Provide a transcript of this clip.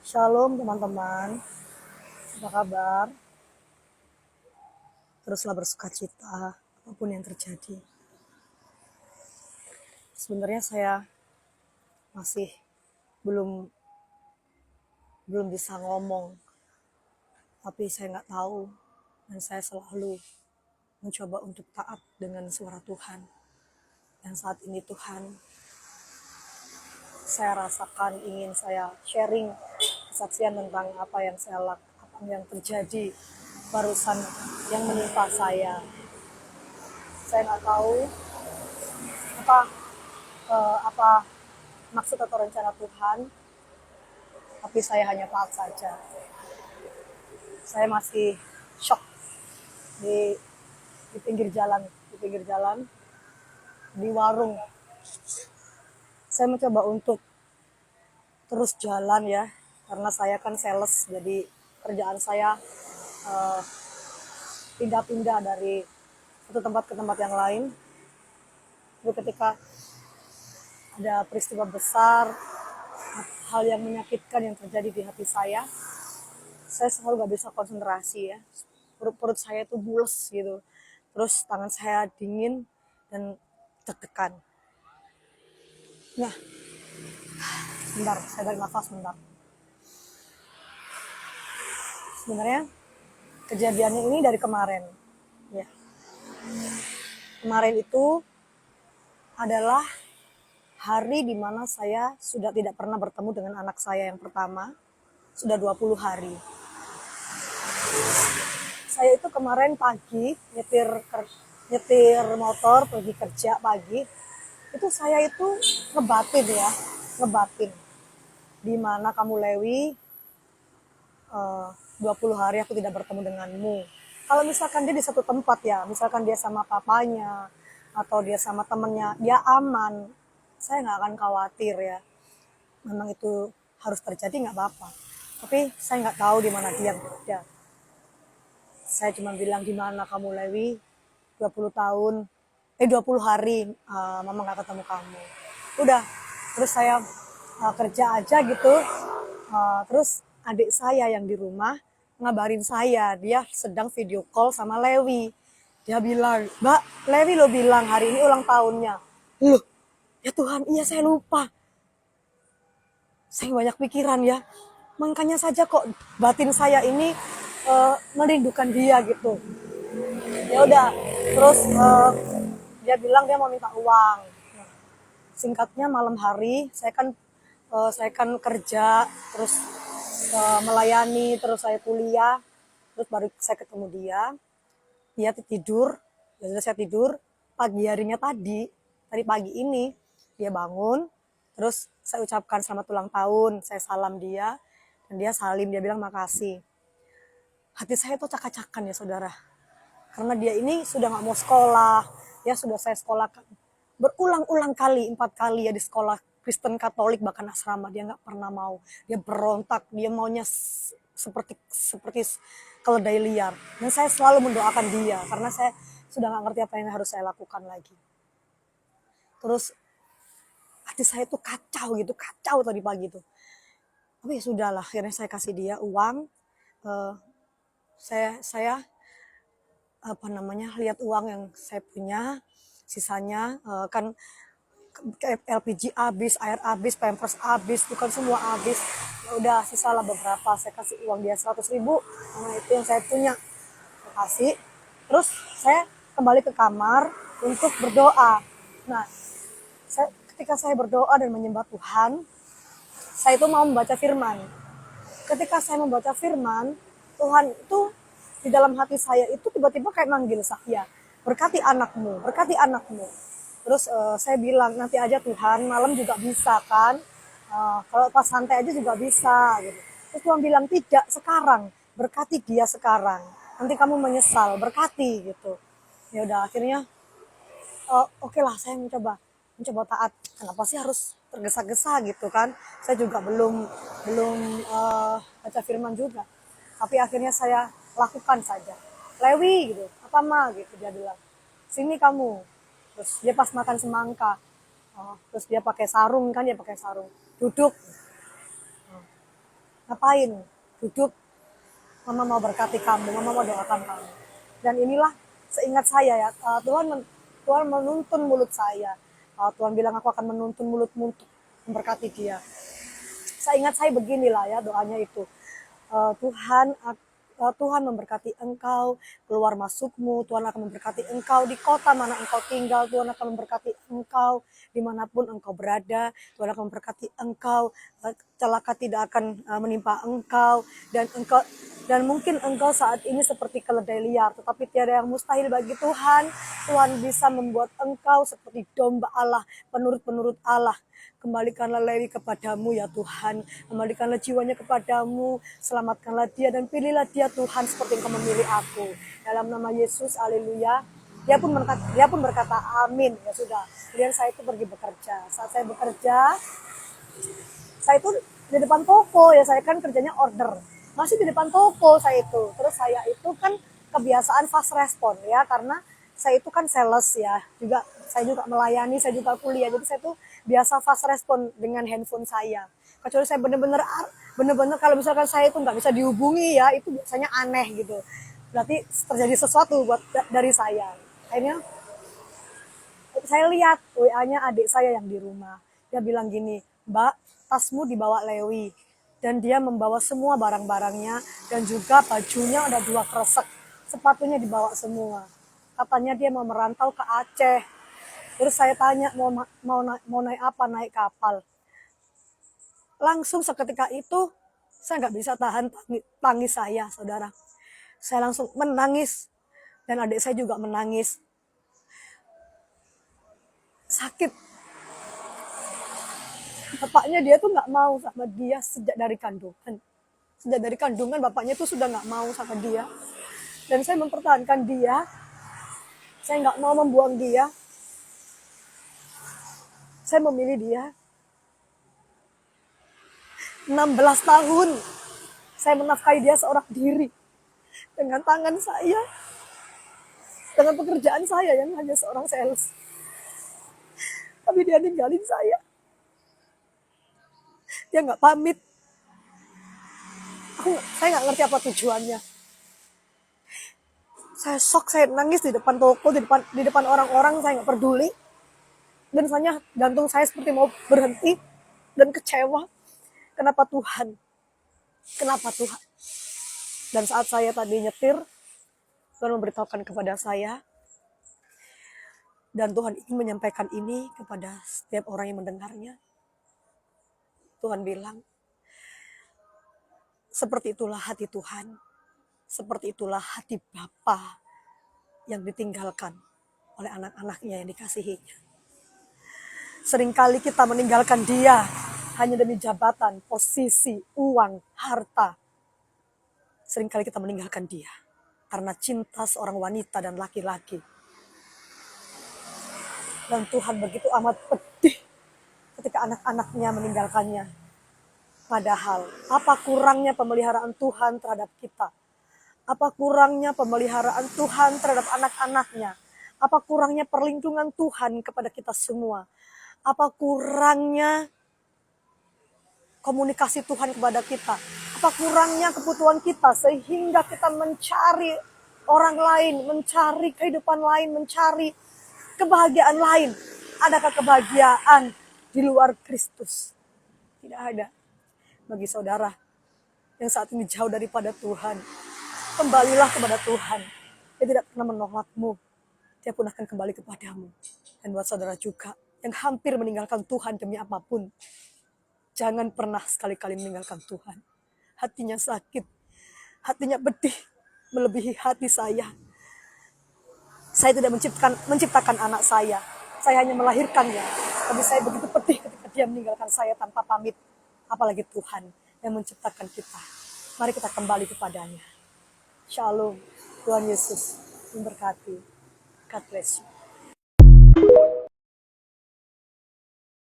Shalom teman-teman, apa kabar? Teruslah bersuka cita apapun yang terjadi. Sebenarnya saya masih belum bisa ngomong, tapi saya nggak tahu dan saya selalu mencoba untuk taat dengan suara Tuhan. Dan saat ini Tuhan, saya rasakan ingin saya sharing kesaksian tentang apa yang apa yang terjadi barusan yang menimpa saya. Saya nggak tahu apa apa maksud atau rencana Tuhan, tapi saya hanya taat saja. Saya masih shock di pinggir jalan, di warung. Saya mencoba untuk terus jalan ya, karena saya kan sales, jadi kerjaan saya pindah-pindah dari satu tempat ke tempat yang lain. Lalu ketika ada peristiwa besar, hal yang menyakitkan yang terjadi di hati saya selalu gak bisa konsentrasi ya. Perut saya itu bules gitu. Terus tangan saya dingin dan deg-degan. Nah, bentar, saya tarik nafas bentar. Sebenarnya kejadiannya ini dari kemarin. Ya. Kemarin itu adalah hari di mana saya sudah tidak pernah bertemu dengan anak saya yang pertama. Sudah 20 hari. Saya itu kemarin pagi nyetir motor pergi kerja pagi. Itu saya itu ngebatin. Di mana kamu Lewi, 20 hari aku tidak bertemu denganmu. Kalau misalkan dia di satu tempat ya, misalkan dia sama papanya atau dia sama temennya, dia aman, saya nggak akan khawatir ya. Memang itu harus terjadi nggak apa-apa. Tapi saya nggak tahu di mana dia berada. Saya cuma bilang, di mana kamu Lewi? 20 hari mama nggak ketemu kamu. Udah, terus saya kerja aja gitu. Terus adik saya yang di rumah ngabarin saya, dia sedang video call sama Lewi. Dia bilang, Mbak, Lewi lo bilang hari ini ulang tahunnya. Loh, ya Tuhan, iya saya lupa. Saya banyak pikiran ya. Makanya saja kok batin saya ini merindukan dia gitu. Ya udah, terus dia bilang dia mau minta uang. Singkatnya malam hari saya kan kerja, terus melayani, terus saya kuliah, terus baru saya ketemu dia tidur, ya sudah saya tidur. Pagi harinya tadi pagi ini dia bangun, terus saya ucapkan selamat ulang tahun, saya salam dia, dan dia salim, dia bilang makasih. Hati saya tuh cak-cakan ya saudara, karena dia ini sudah nggak mau sekolah, ya sudah saya sekolahkan berulang-ulang kali, 4 kali ya di sekolah Kristen Katolik bahkan asrama, dia nggak pernah mau, dia berontak, dia maunya seperti keledai liar. Dan saya selalu mendoakan dia karena saya sudah nggak ngerti apa yang harus saya lakukan lagi. Terus hati saya tuh kacau tadi pagi tuh. Tapi ya sudahlah, akhirnya saya kasih dia uang. Saya lihat uang yang saya punya, sisanya kan LPG habis, air habis, pampers habis, bukan semua habis. Ya udah, sisalah beberapa, saya kasih uang dia 100.000, karena itu yang saya punya. Saya kasih, terus saya kembali ke kamar untuk berdoa. Nah, ketika saya berdoa dan menyembah Tuhan, saya itu mau membaca firman. Ketika saya membaca firman, Tuhan itu di dalam hati saya itu tiba-tiba kayak manggil saya, berkati anakmu, berkati anakmu. Terus saya bilang, nanti aja Tuhan, malam juga bisa kan, kalau pas santai aja juga bisa gitu. Terus Tuhan bilang, tidak, sekarang, berkati dia sekarang, nanti kamu menyesal, berkati gitu. Ya udah, akhirnya oke lah, saya mencoba taat. Kenapa sih harus tergesa-gesa gitu kan? Saya juga belum baca firman juga, tapi akhirnya saya lakukan saja. Lewi gitu, apa ma gitu, dia bilang, sini kamu. Terus dia pas makan semangka, terus dia pakai sarung kan, duduk. ngapain? Duduk, mama mau berkati kamu, mama mau doakan kamu. Dan inilah seingat saya ya, Tuhan menuntun mulut saya. Tuhan bilang aku akan menuntun mulutmu untuk memberkati dia. Seingat saya beginilah ya doanya itu. Tuhan memberkati engkau keluar masukmu, Tuhan akan memberkati engkau di kota mana engkau tinggal, Tuhan akan memberkati engkau dimanapun engkau berada, Tuhan akan memberkati engkau, celaka tidak akan menimpa engkau, dan mungkin engkau saat ini seperti keledai liar, tetapi tiada yang mustahil bagi Tuhan. Tuhan bisa membuat engkau seperti domba Allah, penurut-penurut Allah. Kembalikanlah Lewi kepadamu ya Tuhan, kembalikanlah jiwanya kepadamu, selamatkanlah dia dan pilihlah dia Tuhan seperti engkau memilih aku. Dalam nama Yesus, haleluya. Dia pun berkata amin, ya sudah. Kemudian saya itu pergi bekerja. Saat saya bekerja, saya itu di depan toko ya, saya kan kerjanya order. Masih di depan toko saya itu. Terus saya itu kan kebiasaan fast respon ya, karena saya itu kan sales ya, saya juga melayani, saya juga kuliah, jadi saya tuh biasa fast respon dengan handphone saya. Kecuali saya bener-bener kalau misalkan saya itu nggak bisa dihubungi ya, itu biasanya aneh gitu. Berarti terjadi sesuatu dari saya. Akhirnya saya lihat WA-nya adik saya yang di rumah. Dia bilang gini, Mbak, tasmu dibawa Lewi. Dan dia membawa semua barang-barangnya dan juga bajunya ada 2 kresek. Sepatunya dibawa semua. Katanya dia mau merantau ke Aceh. Terus saya tanya mau naik apa, naik kapal. Langsung seketika itu saya nggak bisa tahan tangis saya, saudara. Saya langsung menangis dan adik saya juga menangis. Sakit. Bapaknya dia tuh nggak mau sama dia sejak dari kandungan. Sejak dari kandungan bapaknya tuh sudah nggak mau sama dia. Dan saya mempertahankan dia. Saya nggak mau membuang dia. Saya memilih dia. 16 tahun saya menafkahi dia seorang diri. Dengan tangan saya. Dengan pekerjaan saya yang hanya seorang sales. Tapi dia ninggalin saya. Dia nggak pamit. Saya nggak ngerti apa tujuannya. Saya shock, saya nangis di depan toko, di depan orang-orang, saya nggak peduli. Dan jantung saya seperti mau berhenti dan kecewa. Kenapa Tuhan? Kenapa Tuhan? Dan saat saya tadi nyetir, Tuhan memberitahukan kepada saya, dan Tuhan ingin menyampaikan ini kepada setiap orang yang mendengarnya. Tuhan bilang, seperti itulah hati Tuhan, seperti itulah hati Bapa yang ditinggalkan oleh anak-anaknya yang dikasihinya. Seringkali kita meninggalkan dia hanya demi jabatan, posisi, uang, harta. Seringkali kita meninggalkan dia karena cinta seorang wanita dan laki-laki. Dan Tuhan begitu amat pedih ketika anak-anaknya meninggalkannya. Padahal, apa kurangnya pemeliharaan Tuhan terhadap kita? Apa kurangnya pemeliharaan Tuhan terhadap anak-anaknya? Apa kurangnya perlindungan Tuhan kepada kita semua? Apa kurangnya komunikasi Tuhan kepada kita? Apa kurangnya kebutuhan kita sehingga kita mencari orang lain, mencari kehidupan lain, mencari kebahagiaan lain? Adakah kebahagiaan di luar Kristus? Tidak ada. Bagi saudara yang saat ini jauh daripada Tuhan, kembalilah kepada Tuhan. Dia tidak pernah menolakmu. Dia pun akan kembali kepadamu. Dan buat saudara juga yang hampir meninggalkan Tuhan demi apapun, jangan pernah sekali-kali meninggalkan Tuhan. Hatinya sakit, hatinya pedih, melebihi hati saya. Saya tidak menciptakan anak saya hanya melahirkannya. Tapi saya begitu pedih ketika dia meninggalkan saya tanpa pamit. Apalagi Tuhan yang menciptakan kita. Mari kita kembali kepadanya. Shalom. Tuhan Yesus memberkati. God bless you.